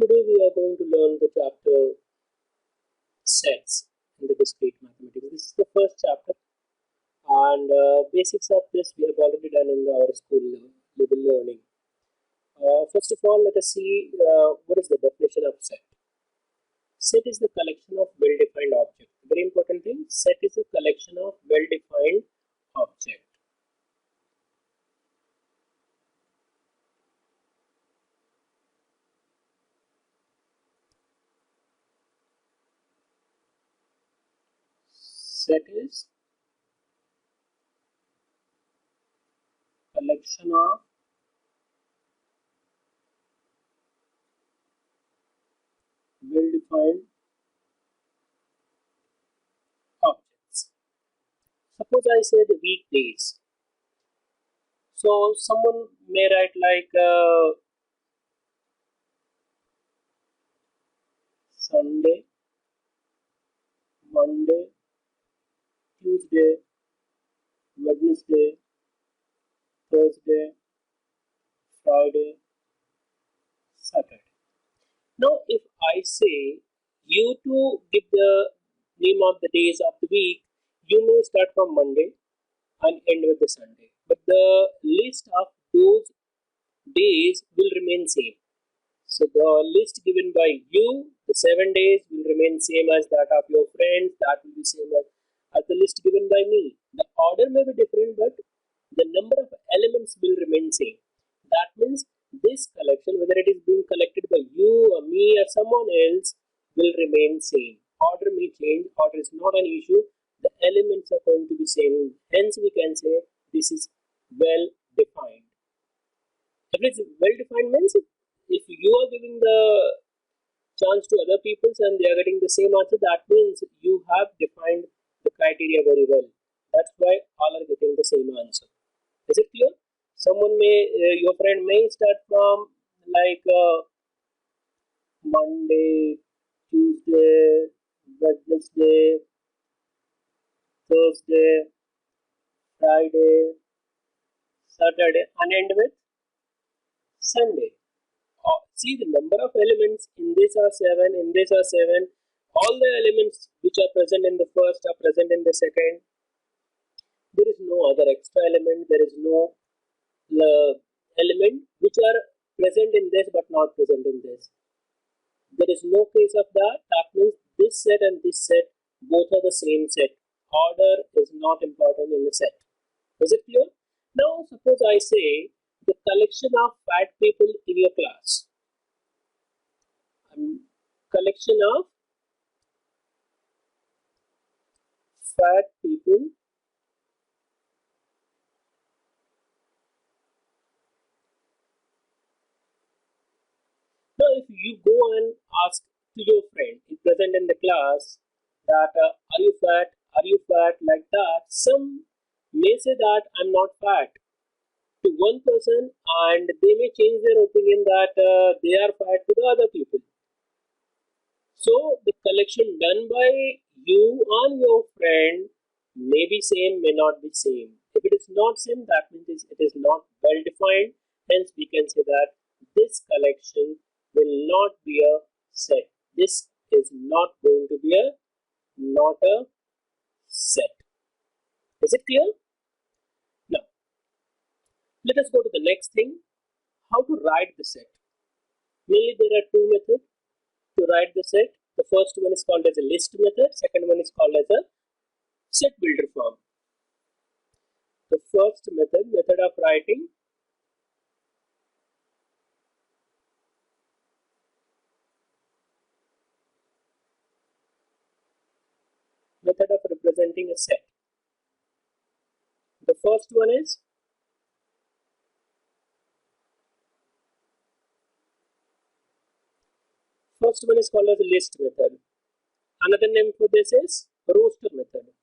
today we are going to learn the chapter sets in the discrete mathematics. This is the first chapter, and basics of this we have already done in our school level learning. First of all, let us see what is the definition of set. Set is the collection of well-defined objects. Very important thing, set is a collection of well-defined objects. Set is collection of well-defined objects. Suppose I say the weekdays. So someone may write like Sunday, Monday, Tuesday, Wednesday, Thursday, Friday, Saturday. Now if I say you to give the name of the days of the week, you may start from Monday and end with the Sunday. But the list of those days will remain same. So the list given by you, the 7 days will remain same as that of your friends, that will be same as the list given by me. The order may be different, but the number of elements will remain same. That means this collection, whether it is being collected by you or me or someone else, will remain same. Order may change, order is not an issue. The elements are going to be same. Hence we can say this is well defined. If it's well defined means if you are giving the chance to other people and they are getting the same answer, that means you have defined the criteria very well. That's why all are getting the same answer. Is it clear? Someone may, your friend may start from like Monday, Tuesday, Wednesday, Thursday, Friday, Saturday, and end with Sunday. See, the number of elements in this are 7, in this are 7. All the elements which are present in the first are present in the second. There is no other extra element. There is no element which are present in this but not present in this. There is no case of that. That means this set and this set both are the same set. Order is not important in the set. Is it clear? Now suppose I say the collection of fat people in your class. Collection of fat people now if you go and ask to your friend present in the class that are you fat like that, some may say that I'm not fat to one person and they may change their opinion that they are fat to the other people. So the collection done by you and your friend may be same, may not be same. If it is not same, that means it is not well defined. Hence we can say that this collection will not be a set. This is not going to be not a set. Is it clear? Now let us go to the next thing. How to write the set. Mainly there are two methods to write the set. The first one is called as a list method. Second one is called as a set builder form. The first method of writing method of representing a set. The first one is called as a list method. Another name for this is roster method.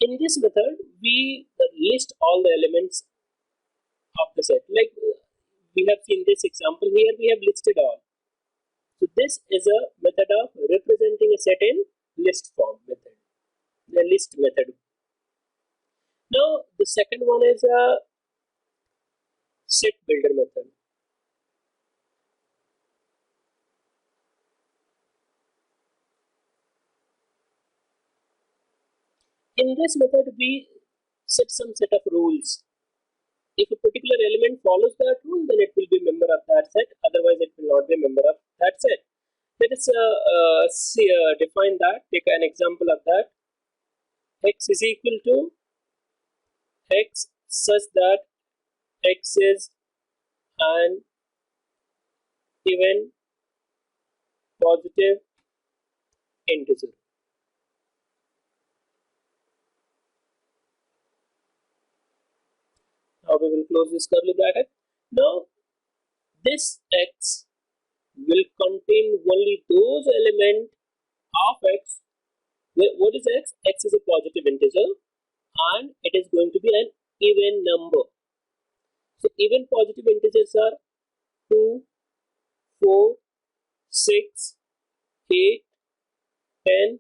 In this method, we list all the elements of the set. Like we have seen this example here, we have listed all. So this is a method of representing a set in list form method, the list method. Now the second one is a set builder method. In this method, we set some set of rules. If a particular element follows that rule, then it will be member of that set. Otherwise, it will not be a member of that set. Let us define that. Take an example of that. X is equal to X such that X is an even positive integer. Now we will close this curly bracket. Now this X will contain only those elements of X. What is X? X is a positive integer and it is going to be an even number. So even positive integers are 2, 4, 6, 8, 10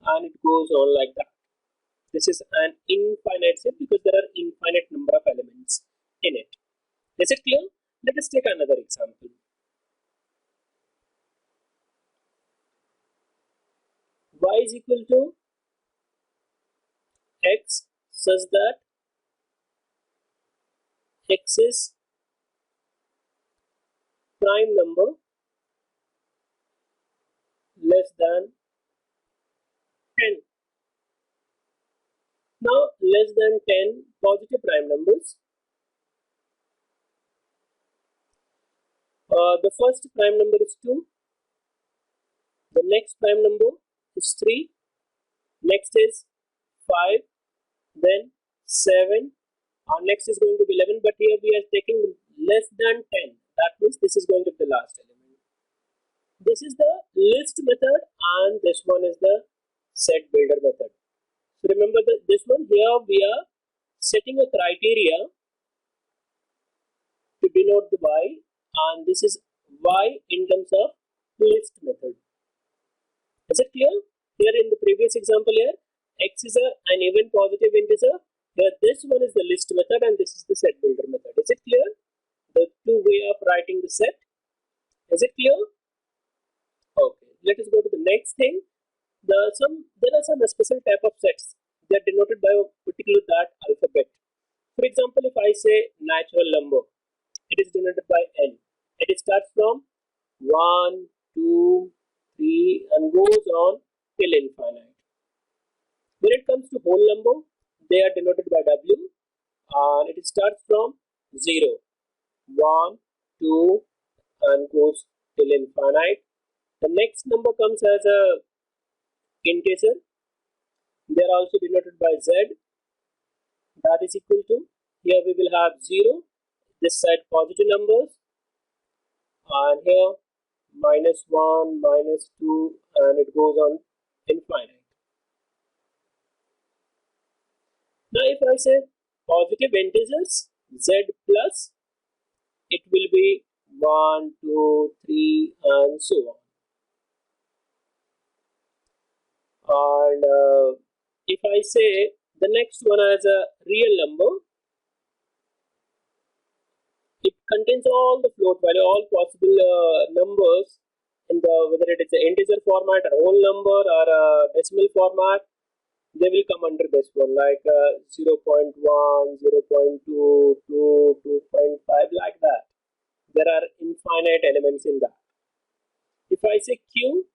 and it goes on like that. This is an infinite set because there are infinite number of elements in it. Is it clear? Let us take another example. Y is equal to X such that X is prime number less than 10. Now less than 10 positive prime numbers. The first prime number is 2. The next prime number is 3. Next is 5. Then 7. Our next is going to be 11, but here we are taking less than 10. That means this is going to be the last element. This is the list method and this one is the set builder method. So remember this one here we are setting a criteria to denote the Y and this is Y in terms of list method. Is it clear? Here in the previous example here, X is an even positive integer. Here this one is the list method and this is the set builder method. Is it clear? The two way of writing the set. Is it clear? Okay, let us go to the next thing. There are some special type of sets that are denoted by a particular that alphabet. For example, if I say natural number, it is denoted by N. It starts from 1, 2, 3 and goes on till infinite. When it comes to whole number, they are denoted by W and it starts from 0, 1, 2 and goes till infinite. The next number comes as a integer. They are also denoted by Z. That is equal to, here we will have 0, this side positive numbers and here -1, -2 and it goes on infinite. Now if I say positive integers Z plus, it will be 1, 2, 3 and so on. And if I say the next one as a real number, it contains all the float value, all possible numbers in the, whether it is an integer format or whole number or a decimal format, they will come under this one like 0.1, 0.2, 2, 2.5 like that. There are infinite elements in that. If I say Q,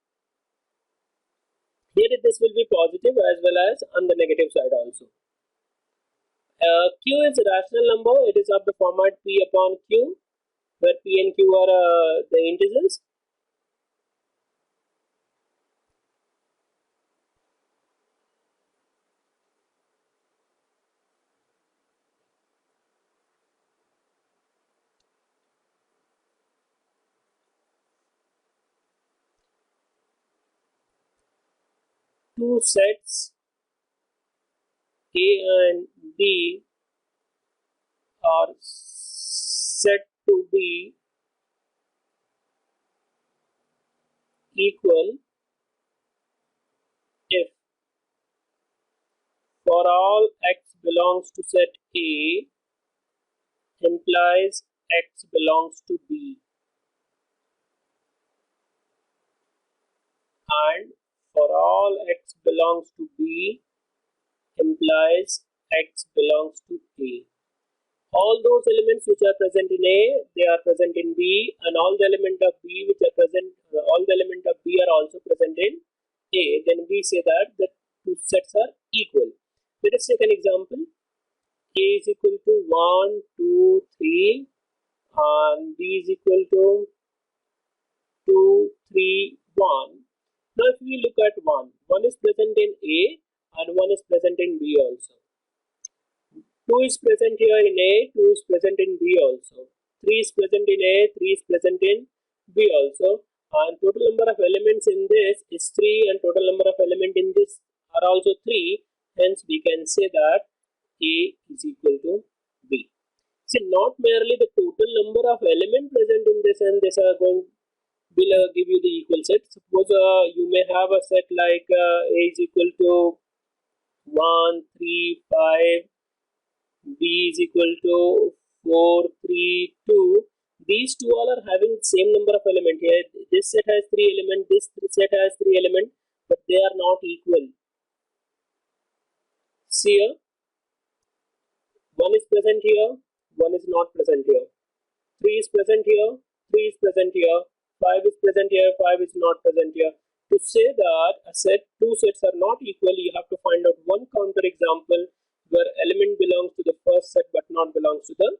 here this will be positive as well as on the negative side also. Q is a rational number. It is of the format P upon Q, where P and Q are the integers. Two sets A and B are said to be equal if for all x belongs to set A implies X belongs to B, and for all X belongs to B implies X belongs to A. All those elements which are present in A, they are present in B, and all the element of B which are present, all the element of B are also present in A. Then we say that the two sets are equal. Let us take an example. A is equal to 1, 2, 3, and B is equal to 2, 3, 1. Now if we look at 1 is present in A and 1 is present in B also. 2 is present here in A, 2 is present in B also. 3 is present in A, 3 is present in B also. And total number of elements in this is 3 and total number of elements in this are also 3. Hence we can say that A is equal to B. See, not merely the total number of elements present in this and this are going will give you the equal set. Suppose you may have a set like A is equal to 1, 3, 5, B is equal to 4, 3, 2. These two all are having same number of elements here. This set has 3 elements, this set has 3 elements, but they are not equal. See here, 1 is present here, 1 is not present here. 3 is present here, 3 is present here. 5 is present here, 5 is not present here. To say that a set, two sets are not equal, you have to find out one counter example where element belongs to the first set but not belongs to the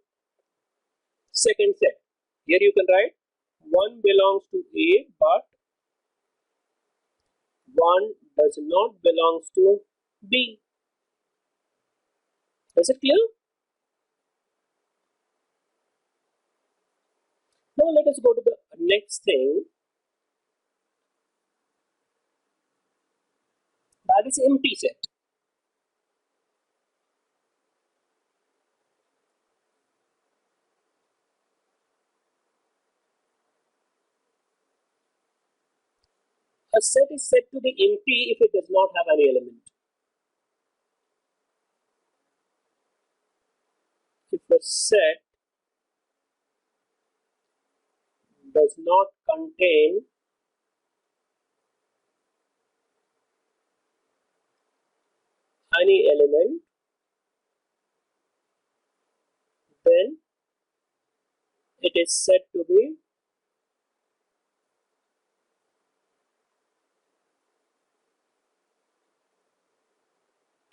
second set. Here you can write 1 belongs to A but 1 does not belongs to B. Is it clear? Now let us go to the next thing, that is empty set. A set is said to be empty if it does not have any element. If a set does not contain any element, then it is said to be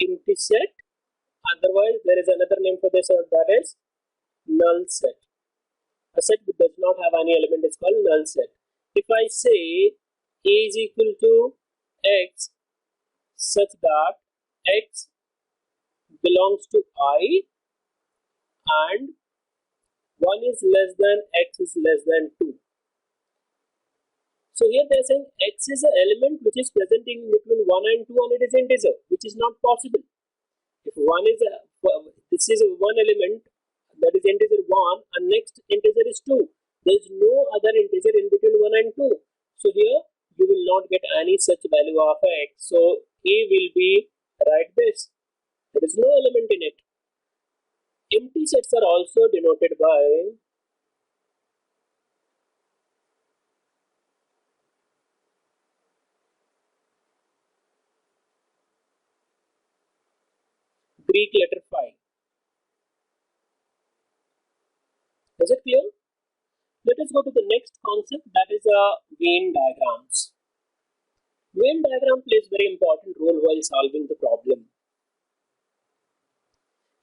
empty set. Otherwise, there is another name for this, that is null set. A set which does not have any element is called null set. If I say A is equal to X such that X belongs to I and 1 is less than X is less than 2. So here they are saying X is an element which is present in between 1 and 2 and it is integer, which is not possible. If 1 is this is one element, that is integer 1 and next integer is 2. There is no other integer in between 1 and 2. So here you will not get any such value of X. So A will be right this. There is no element in it. Empty sets are also denoted by Greek letter phi. Is it clear? Let us go to the next concept, that is Venn diagrams. Venn diagram plays very important role while solving the problem.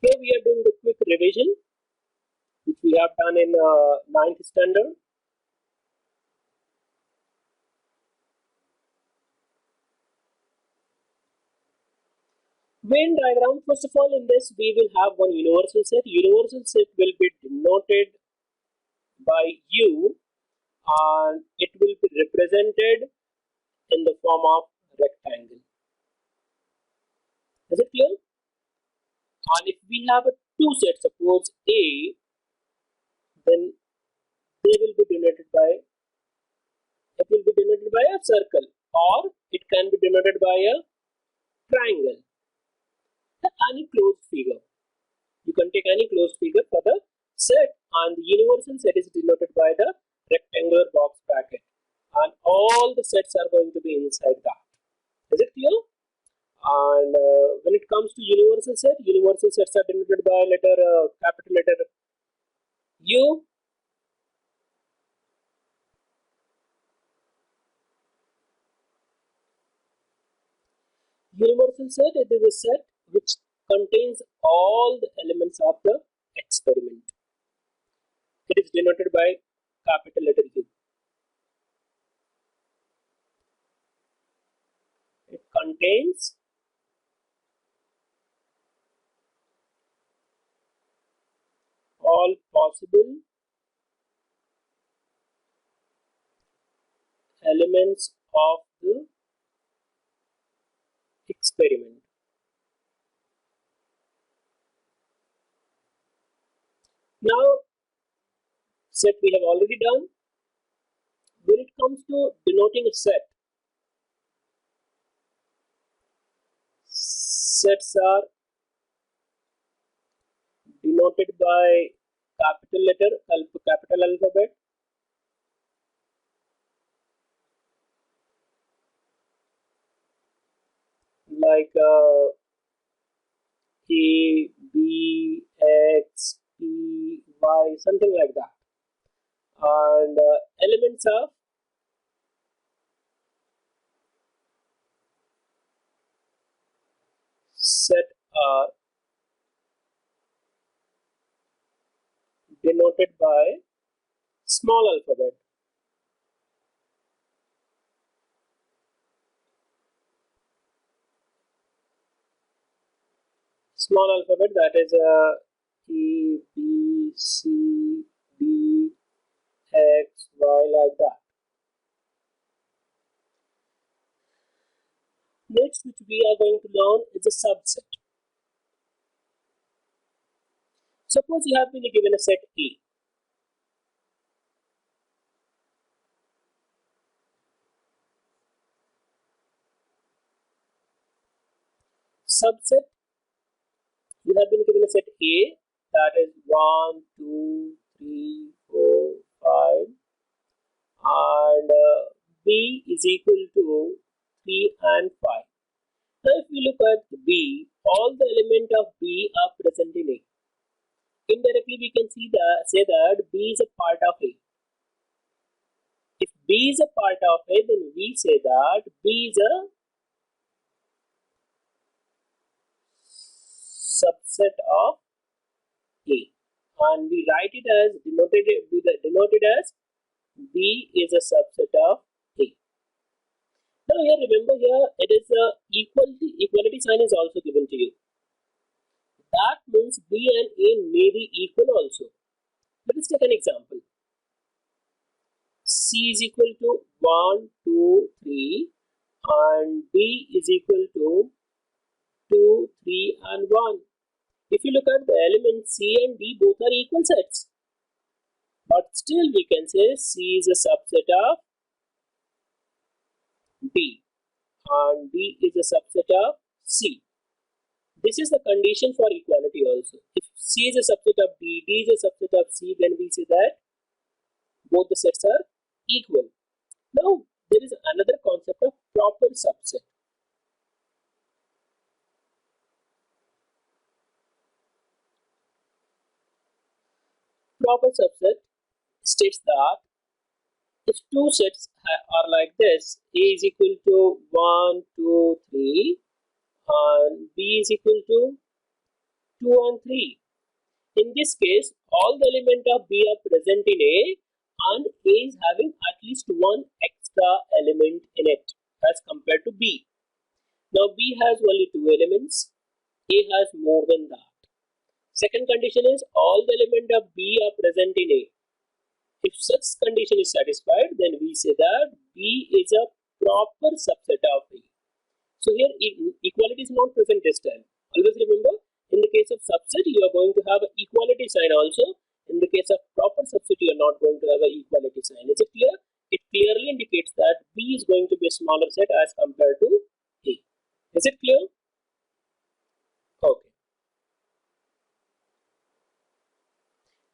Here we are doing the quick revision which we have done in 9th standard. Venn diagram, first of all, in this we will have one universal set. Universal set will be denoted by U and it will be represented in the form of rectangle. Is it clear? And if we have a two sets, suppose A, then they will be denoted by, it will be denoted by a circle or it can be denoted by a triangle. Any closed figure. You can take any closed figure for the set and the universal set is denoted by the rectangular box bracket, and all the sets are going to be inside that. Is it clear? And when it comes to universal sets are denoted by capital letter U. Universal set, it is a set which contains all the elements of the experiment. It is denoted by capital letter U. It contains all possible elements of the experiment. Now, set we have already done. When it comes to denoting a set, sets are denoted by capital alphabet. Like A, B, X, P, Y, something like that. And elements of set are denoted by small alphabet. Small alphabet, that is E, B, C, D, X, Y, like that. Next, which we are going to learn is a subset. Suppose you have been given a set A. Subset, you have been given a set A, that is 1, 2, 3, 4, 5, and B is equal to 3 and 5. Now if we look at B, all the elements of B are present in A. Indirectly we can say that B is a part of A. If B is a part of A, then we say that B is a subset of A, and we write it as denoted as B is a subset of A. Now here, remember, here it is a equality sign is also given to you. That means B and A may be equal also. Let us take an example. C is equal to 1, 2, 3, and B is equal to 2, 3, and 1. If you look at the elements C and D, both are equal sets. But still we can say C is a subset of D and D is a subset of C. This is the condition for equality also. If C is a subset of D, D is a subset of C, then we say that both the sets are equal. Now there is another concept of proper subset. Proper subset states that if two sets are like this, A is equal to 1, 2, 3 and B is equal to 2 and 3. In this case, all the elements of B are present in A and A is having at least one extra element in it as compared to B. Now B has only 2 elements, A has more than that. Second condition is all the elements of B are present in A. If such condition is satisfied, then we say that B is a proper subset of A. So here equality is not present this time. Always remember, in the case of subset, you are going to have an equality sign also. In the case of proper subset, you are not going to have an equality sign. Is it clear? It clearly indicates that B is going to be a smaller set as compared to A. Is it clear? Okay.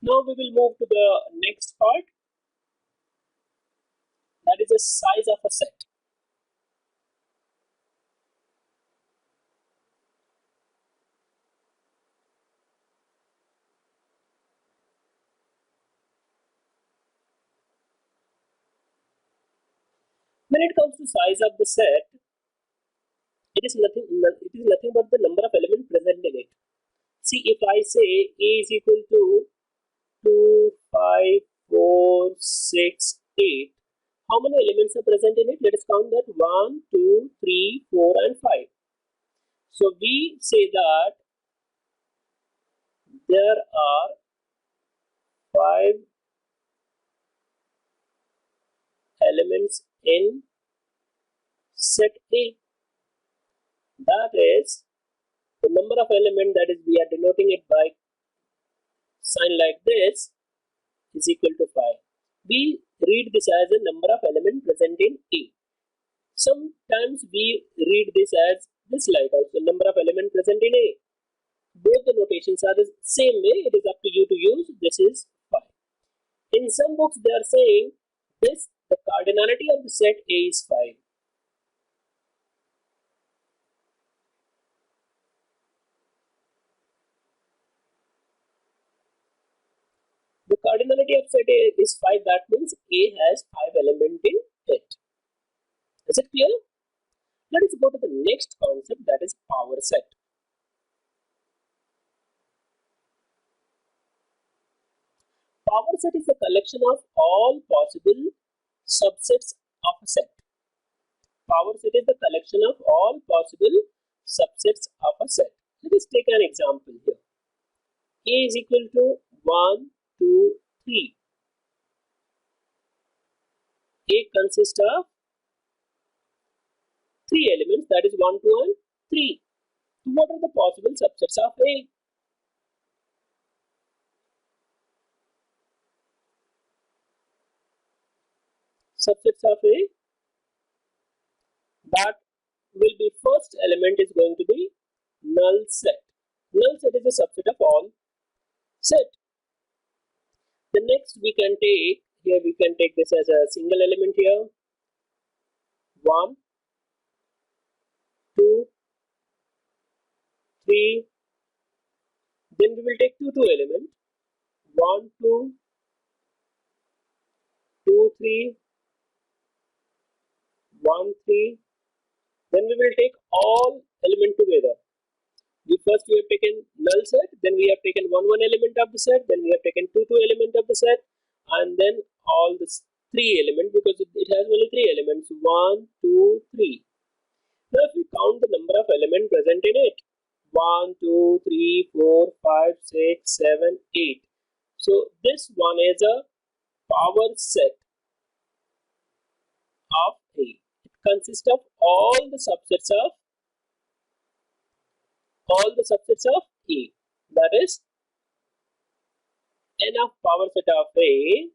Now we will move to the next part, that is the size of a set. When it comes to size of the set, it is nothing but the number of elements present in it. See, if I say A is equal to 2, 5, 4, 6, 8, how many elements are present in it? Let us count that 1, 2, 3, 4 and 5. So we say that there are 5 elements in set A. That is the number of elements, that is we are denoting it by sign like this, is equal to 5. We read this as a number of elements present in A. Sometimes we read this as this, like also number of elements present in A. Both the notations are the same way. It is up to you to use. This is 5. In some books they are saying this, the cardinality of the set A is 5. The cardinality of set A is 5. That means A has 5 elements in it. Is it clear? Let us go to the next concept, that is power set. Power set is a collection of all possible subsets of a set. Power set is the collection of all possible subsets of a set. Let us take an example here. A is equal to 1, 2, 3. A consists of 3 elements, that is 1, 2 and 3. So what are the possible subsets of A? Subsets of A, that will be first element is going to be null set. Null set is a subset of all set. The next we can take, here we can take this as a single element here. 1, 2, 3. Then we will take two elements. 1, 2, 2, 3, 1, 3. Then we will take all elements together. First we have taken null set, then we have taken 1 element of the set, then we have taken 2 element of the set, and then all the 3 elements, because it has only 3 elements. 1, 2, 3. Now if we count the number of elements present in it, 1, 2, 3, 4, 5, 6, 7, 8. So this one is a power set of A. It consists of all the subsets of A. That is n of power set of A,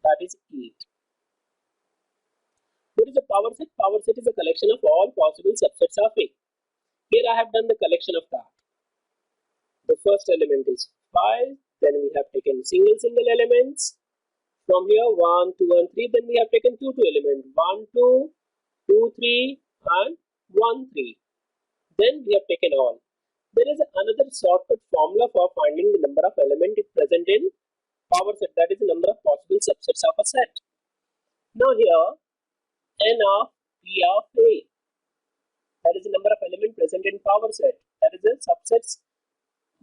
that is 8. What is a power set? Power set is a collection of all possible subsets of A. Here I have done the collection of that. The first element is 5, then we have taken single elements. From here 1, 2 and 3, then we have taken two elements, 1, 2, 2, 3 and 1, 3. Then we have taken all. There is another shortcut formula for finding the number of elements present in power set, that is the number of possible subsets of a set. Now here n of P of A, that is the number of elements present in power set, that is the subsets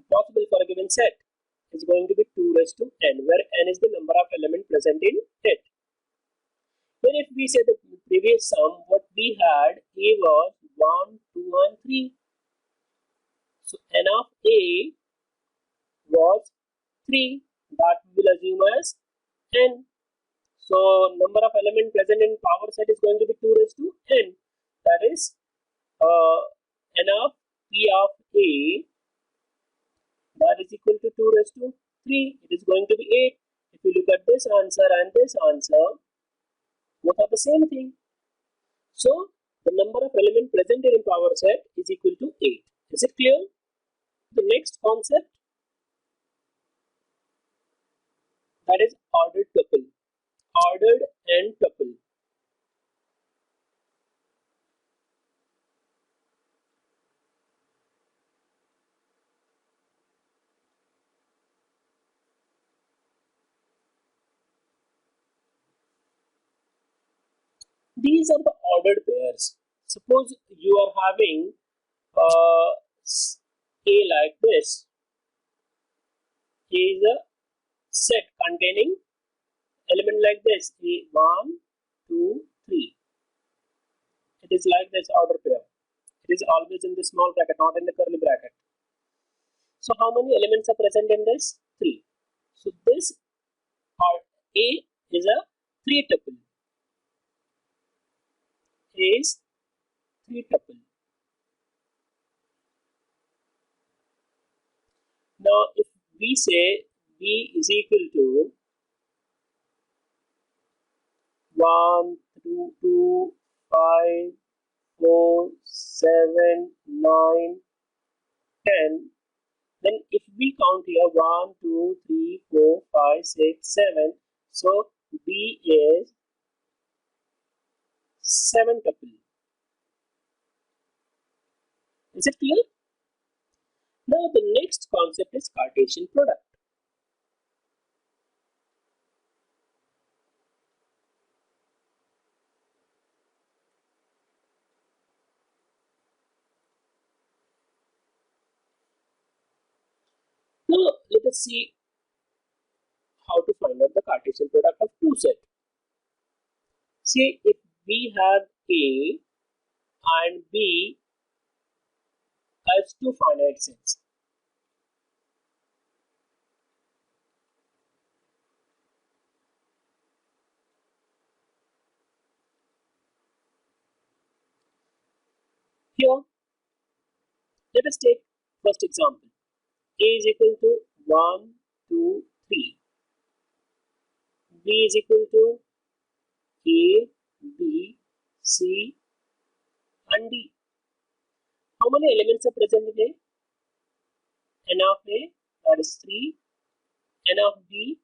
possible for a given set, is going to be 2 raised to n, where n is the number of elements present in it. Then if we say the previous sum, what we had, A was 1, 2 and 3. So n of A was 3, that we will assume as n. So number of elements present in power set is going to be 2 raised to n, that is n of P of A, that is equal to 2 raised to 3. It is going to be 8. If you look at this answer and this answer, both are the same thing. So the number of elements present in a power set is equal to 8. Is it clear? The next concept, that is ordered tuple. Ordered and tuple. These are the ordered pairs. Suppose you are having A like this. A is a set containing element like this. A 1, 2, 3. It is like this order pair. It is always in the small bracket, not in the curly bracket. So how many elements are present in this? 3. So this A is a 3 tuple. A is 3 tuple. Now if we say B is equal to 1, 2, 5, 4, 7, 9, 10, then if we count here 1, 2, 3, 4, 5, 6, 7, so B is 7 tuple. Is it clear? Now the next concept is Cartesian product. Now let us see how to find out the Cartesian product of two sets. Say if we have A and B as two finite sets. Here, let us take first example. A is equal to 1, 2, 3. B is equal to A, B, C and D. How many elements are present in A? N of A, that is 3. N of B,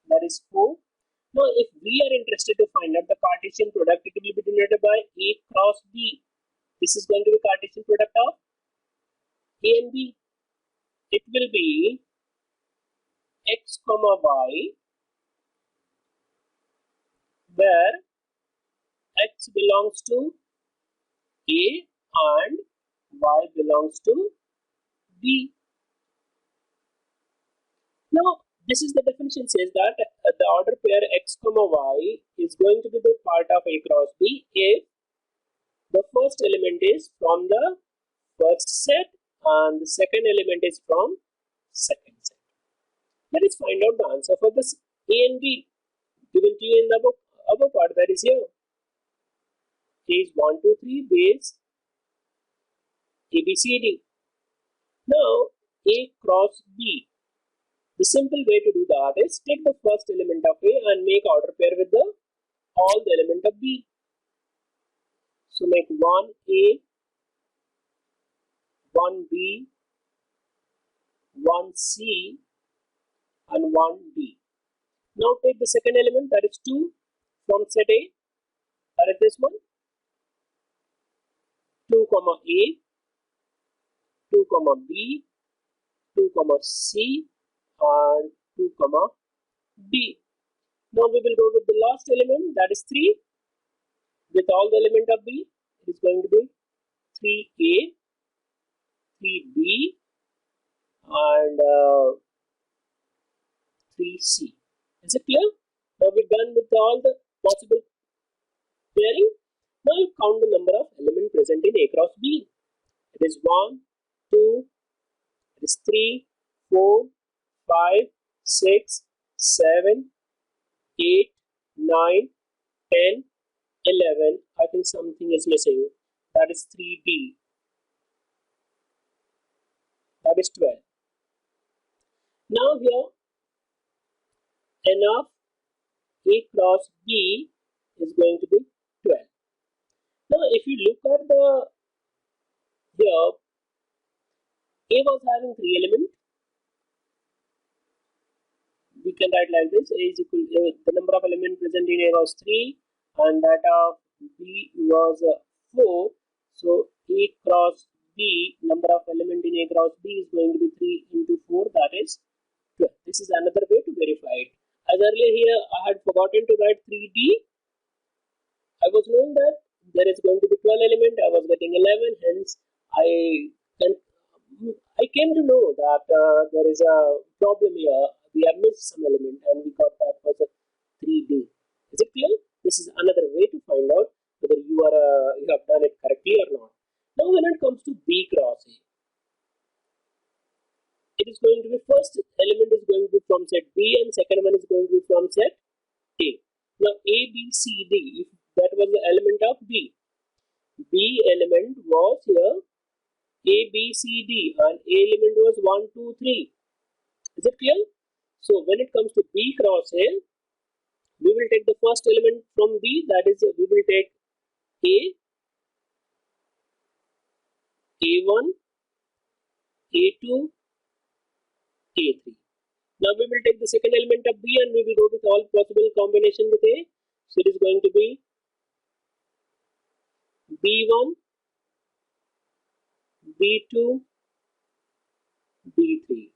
that is 4. Now, if we are interested to find out the Cartesian product, it will be denoted by A cross B. This is going to be Cartesian product of A and B. It will be x comma y, where x belongs to A and y belongs to B. Now, this is the definition says that the order pair x comma y is going to be the part of A cross B if the first element is from the first set and the second element is from second set. Let us find out the answer for this A and B given to you in the above part, that is here. A is 1, 2, 3, base A, B, C, D. Now A cross B. The simple way to do that is take the first element of A and make order pair with all the element of B. So make 1A, 1B, 1C and 1D. Now take the second element, that is 2 from set A, that is this one. 2 comma A, 2 comma B, 2 comma C and 2 comma D. Now we will go with the last element, that is 3. With all the element of B, it is going to be 3A, 3B and 3C. Is it clear? Now we're done with all the possible pairing. Now you count the number of elements present in A cross B. It is 1, 2, it is 3, 4, 5, 6, 7, 8, 9, 10, 11. I think something is missing. That is 3D. That is 12. Now here N of A cross B is going to be 12. Now if you look at the here, A was having 3 elements. We can write like this: A is equal to the number of elements present in A was 3 and that of B was 4. So A cross B, number of element in A cross B is going to be 3 into 4, that is 12. This is another way to verify it. As earlier here I had forgotten to write 3D. I was knowing that there is going to be 12 elements. I was getting 11. Hence I came to know that there is a problem here. We have missed some element and we got that was a 3D. Is it clear? This is another way to find out whether you have done it correctly or not. Now when it comes to B cross A, it is going to be first element is going to be from set B and second one is going to be from set A. Now A, B, C, D, if that was the element of B. B element was here A, B, C, D and A element was 1, 2, 3. Is it clear? So when it comes to B cross A, we will take the first element from B, that is we will take A, A1, A2, A3. Now we will take the second element of B and we will go with all possible combination with A. So it is going to be B1, B2, B3.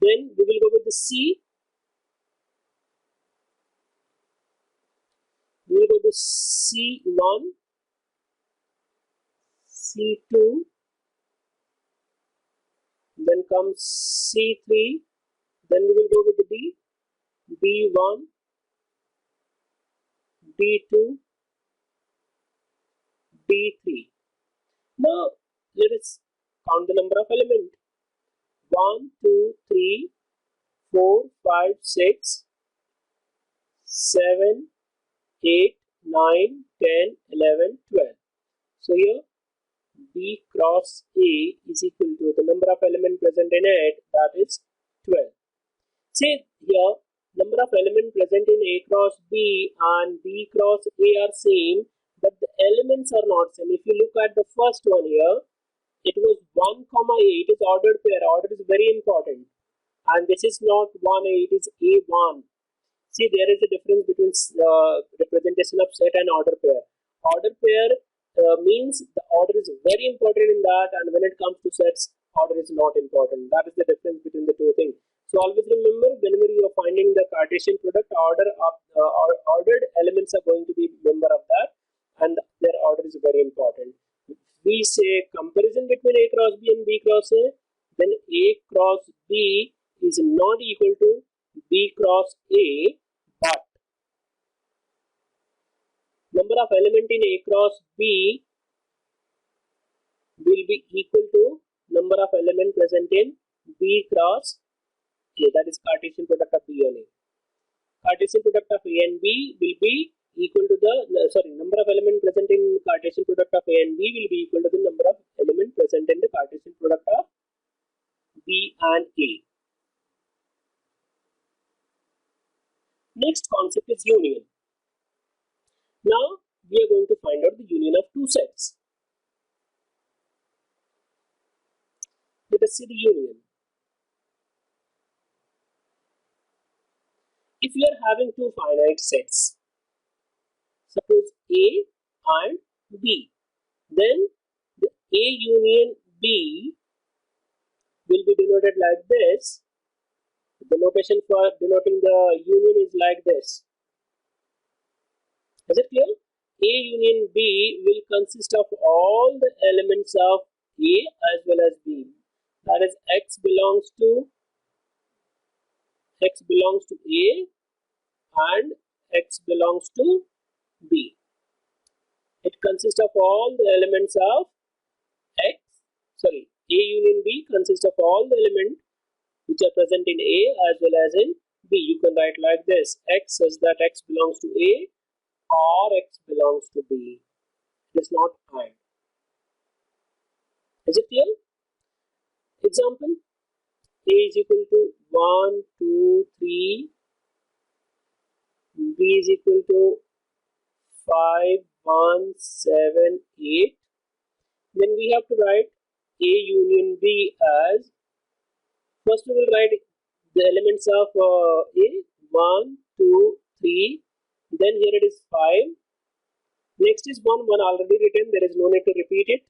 Then we will go with the C. We will go to C1, C2, then comes C3, then we will go with the D, B1, B2, B3. Now let us count the number of elements. 1, 2, 3, 4, 5, 6, 7, 8, 9, 10, 11, 12. So here B cross A is equal to the number of elements present in it, that is 12. Say here number of elements present in A cross B and B cross A are same, but the elements are not same. If you look at the first one here, it was 1, A. It is ordered pair. Order is very important. And this is not 1A, it is A1. See, there is a difference between representation of set and order pair. Order pair means the order is very important in that, and when it comes to sets, order is not important. That is the difference between the two things. So always remember, whenever you are finding the Cartesian product, ordered elements are going to be member of that, and their order is very important. We say comparison between A cross B and B cross A, then A cross B is not equal to B cross A, but number of element in A cross B will be equal to number of element present in B cross A, that is Cartesian product of B and A. Cartesian product of A and B will be equal to the number of element present in Cartesian product of A and B will be equal to the number of element present in the Cartesian product of B and A. Next concept is union. Now we are going to find out the union of two sets. Let us see the union. If you are having two finite sets, suppose A and B, then the A union B will be denoted like this. The notation for denoting the union is like this. Is it clear? A union B will consist of all the elements of A as well as B. That is X belongs to A and X belongs to B. It consists of all the elements of A union B consists of all the elements which are present in A as well as in B. You can write like this: X such that X belongs to A or X belongs to B. It is not AND. Is it clear? Example: A is equal to 1, 2, 3, B is equal to 5, 1, 7, 8. Then we have to write A union B as, first we will write the elements of A, 1, 2, 3, then here it is 5. Next is 1 already written, there is no need to repeat it.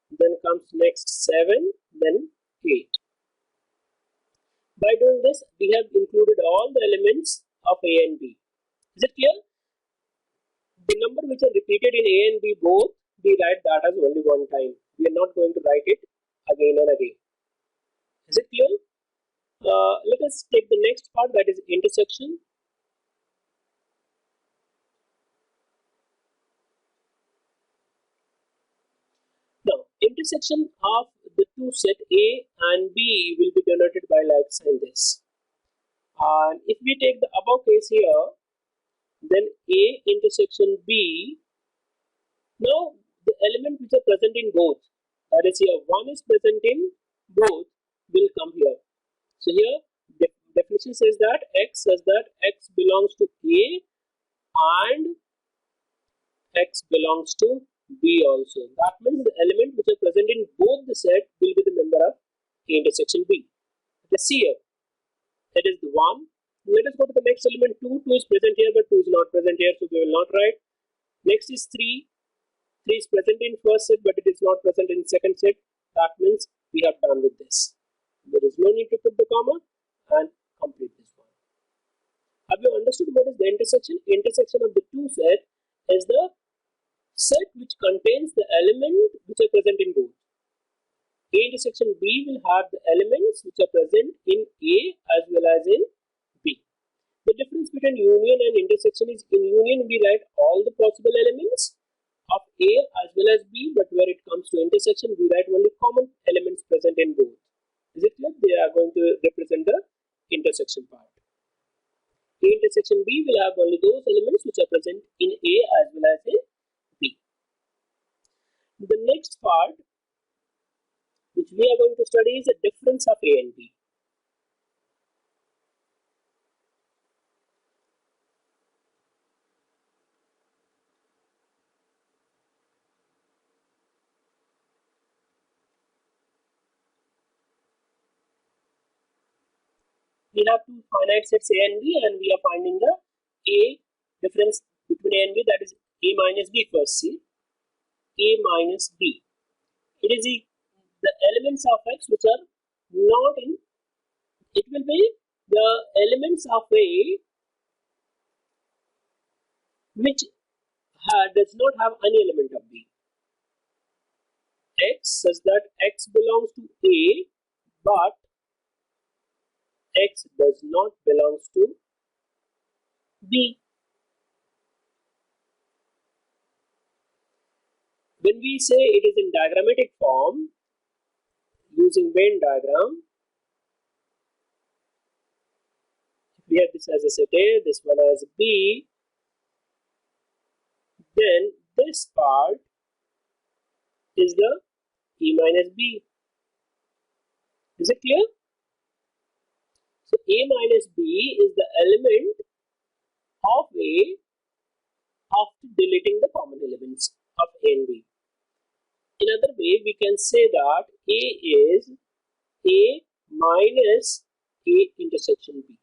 Then comes next 7, then 8. By doing this, we have included all the elements of A and B. Is it clear? The number which are repeated in A and B both, we write that as only one time. We are not going to write it again and again. Is it clear? Let us take the next part, that is intersection. Now, intersection of the two set A and B will be denoted by like sign this. And if we take the above case here, then A intersection B, now the element which are present in both, that is here 1 is present in both, will come here. So here the definition says that X belongs to A and X belongs to B also. That means the element which are present in both the set will be the member of A intersection B. Let's see here. That is the 1. Let us go to the next element 2. 2 is present here but 2 is not present here, so we will not write. Next is 3. 3 is present in first set but it is not present in second set. That means we have done with this. There is no need to put the comma and complete this one. Have you understood what is the intersection? Intersection of the two sets is the set which contains the element which are present in both. A intersection B will have the elements which are present in A as well as in B. The difference between union and intersection is in union we write all the possible elements of A as well as B, but where it comes to intersection we write only common elements present in both. Is it clear? They are going to represent the intersection part. A intersection B will have only those elements which are present in A as well as in B. The next part which we are going to study is the difference of A and B. We have two finite sets A and B, and we are finding the A difference between A and B, that is A minus B first. See, A minus B. It is the elements of X which are not in, it will be the elements of A which does not have any element of B. X such that X belongs to A, but X does not belongs to B. When we say it is in diagrammatic form, using Venn diagram, we have this as a set A, this one as B, then this part is the A minus B. Is it clear? So A minus B is the element of A after deleting the common elements of A and B. In other way, we can say that A is A minus A intersection B.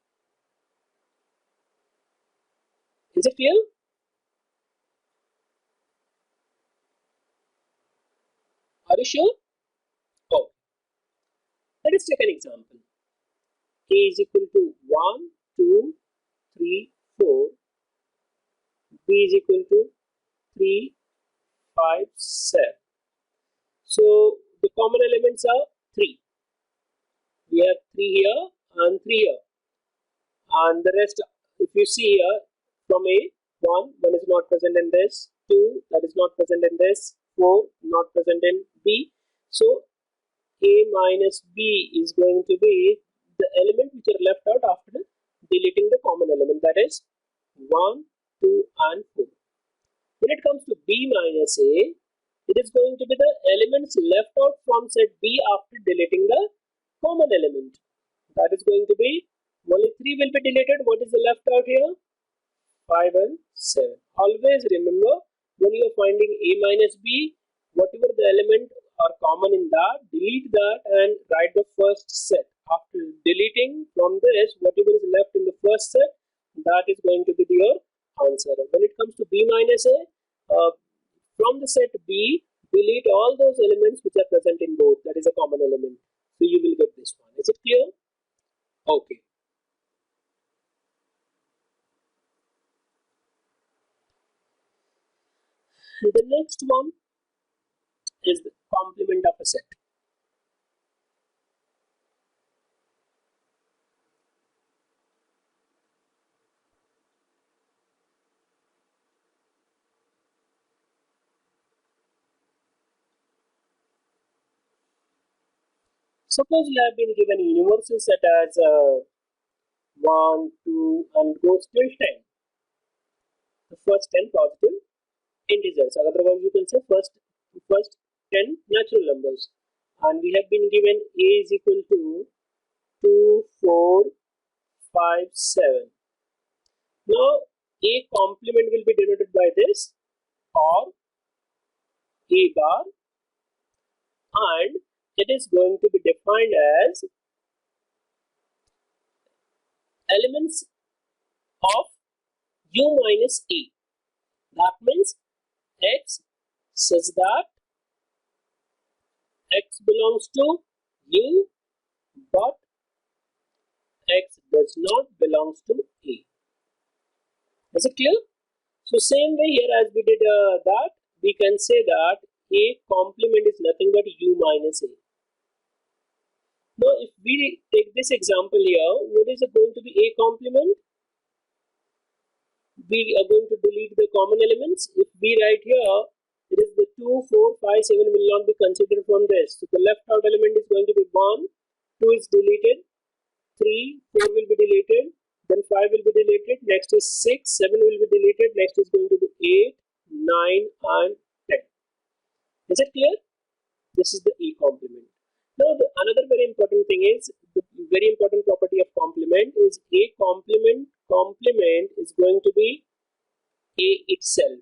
Is it clear? Are you sure? Oh, let us take an example. A is equal to 1, 2, 3, 4. B is equal to 3, 5, 7. So the common elements are 3. We have 3 here and 3 here. And the rest, if you see here, from A, 1 is not present in this, 2 that is not present in this, 4 not present in B. So A minus B is going to be the element which are left out after deleting the common element, that is 1, 2 and 4. When it comes to B minus A, it is going to be the elements left out from set B after deleting the common element. That is going to be, only 3 will be deleted. What is the left out here? 5 and 7. Always remember, when you are finding A minus B, whatever the element are common in that, delete that and write the first set after deleting from this, whatever is left in the first set, that is going to be your answer. When it comes to B minus A, from the set B, delete all those elements which are present in both. That is a common element. So you will get this one. Is it clear? Okay. The next one is the complement of a set. Suppose you have been given a universal set as 1, 2 and goes till 10. The first 10 positive integers, otherwise you can say first 10 natural numbers, and we have been given A is equal to 2, 4, 5, 7. Now A complement will be denoted by this or A bar, and it is going to be defined as elements of U minus A. That means X such that X belongs to U but X does not belongs to A. Is it clear? So same way here as we did that, we can say that A complement is nothing but U minus A. Now if we take this example here, what is going to be A complement? We are going to delete the common elements. If we write here, it is the 2, 4, 5, 7 will not be considered from this. So the left out element is going to be 1, 2 is deleted, 3, 4 will be deleted, then 5 will be deleted, next is 6, 7 will be deleted, next is going to be 8, 9 and 10. Is it clear? This is the A complement. Now another very important thing is, the very important property of complement is A complement is going to be A itself.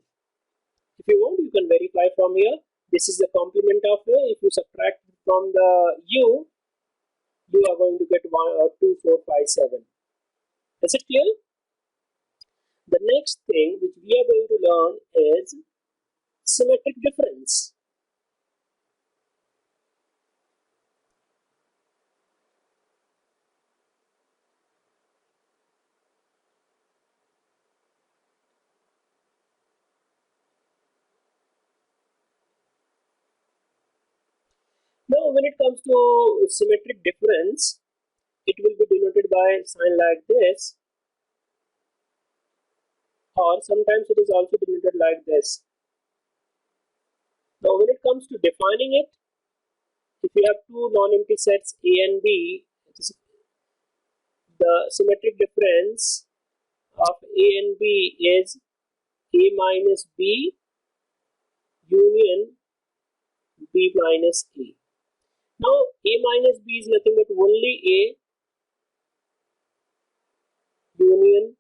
If you want, you can verify from here. This is the complement of A. If you subtract from the U, you are going to get 2, 4, 5, 7. Is it clear? The next thing which we are going to learn is symmetric difference. Now when it comes to symmetric difference, it will be denoted by a sign like this, or sometimes it is also denoted like this. Now when it comes to defining it, if you have two non-empty sets A and B, the symmetric difference of A and B is A minus B union B minus A. Now A minus B is nothing but only A union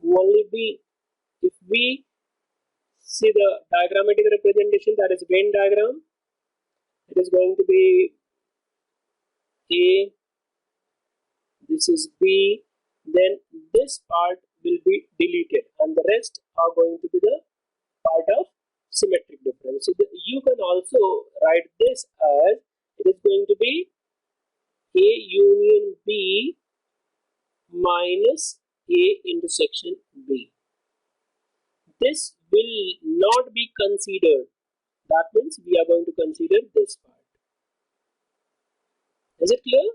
only B. If we see the diagrammatic representation, that is Venn diagram, it is going to be A, this is B, then this part will be deleted and the rest are going to be the part of symmetric difference. So you can also write this as, it is going to be A union B minus A intersection B. This will not be considered. That means we are going to consider this part. Is it clear?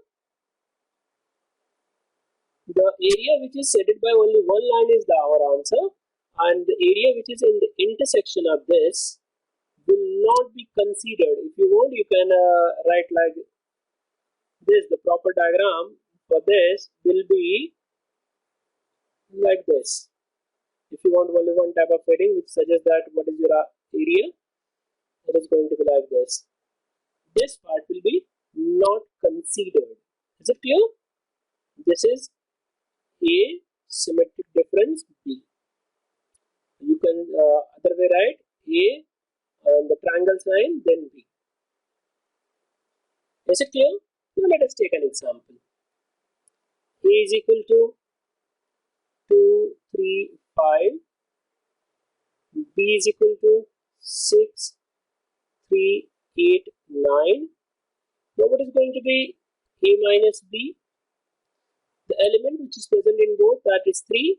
The area which is shaded by only one line is our answer, and the area which is in the intersection of this will not be considered. If you want, you can write like this. The proper diagram for this will be like this. If you want only one type of heading which suggests that what is your area, it is going to be like this. This part will be not considered. Is it clear? This is A symmetric difference B. You can other way write A on the triangle sign, then B. Is it clear? Now let us take an example. A is equal to 2, 3, 5. B is equal to 6, 3, 8, 9. Now what is going to be A minus B? The element which is present in both, that is 3.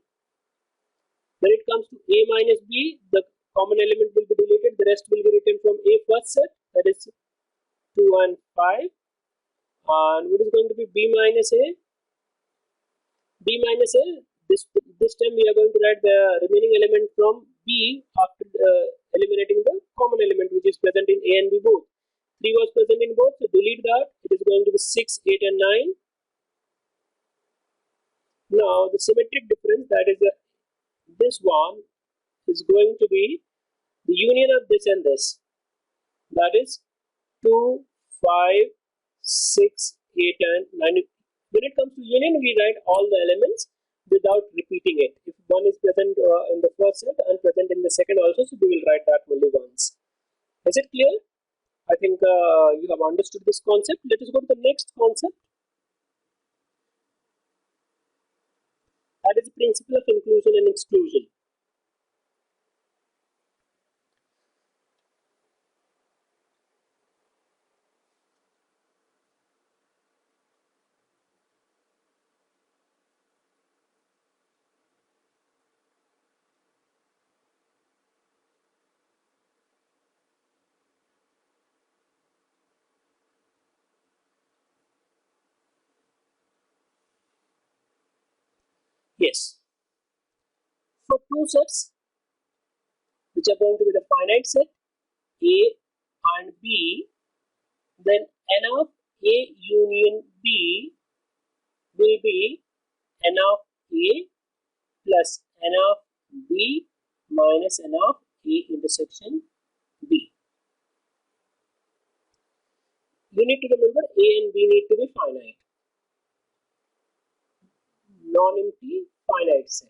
When it comes to A minus B, the common element will be deleted. The rest will be written from A first set, that is 2 and 5. And what is going to be B minus A? B minus A, this time we are going to write the remaining element from B after eliminating the common element which is present in A and B both. 3 was present in both, so delete that. It is going to be 6, 8 and 9. Now the symmetric difference, that is this one, is going to be the union of this and this. That is 2, 5, 6, 8 and 9. When it comes to union, we write all the elements without repeating it. If one is present in the first set and present in the second also, so we will write that only once. Is it clear? I think you have understood this concept. Let us go to the next concept. That is the principle of inclusion and exclusion. Yes. For two sets, which are going to be the finite set, A and B, then n of A union B will be n of A plus n of B minus n of A intersection B. You need to remember A and B need to be finite. Non-empty finite set.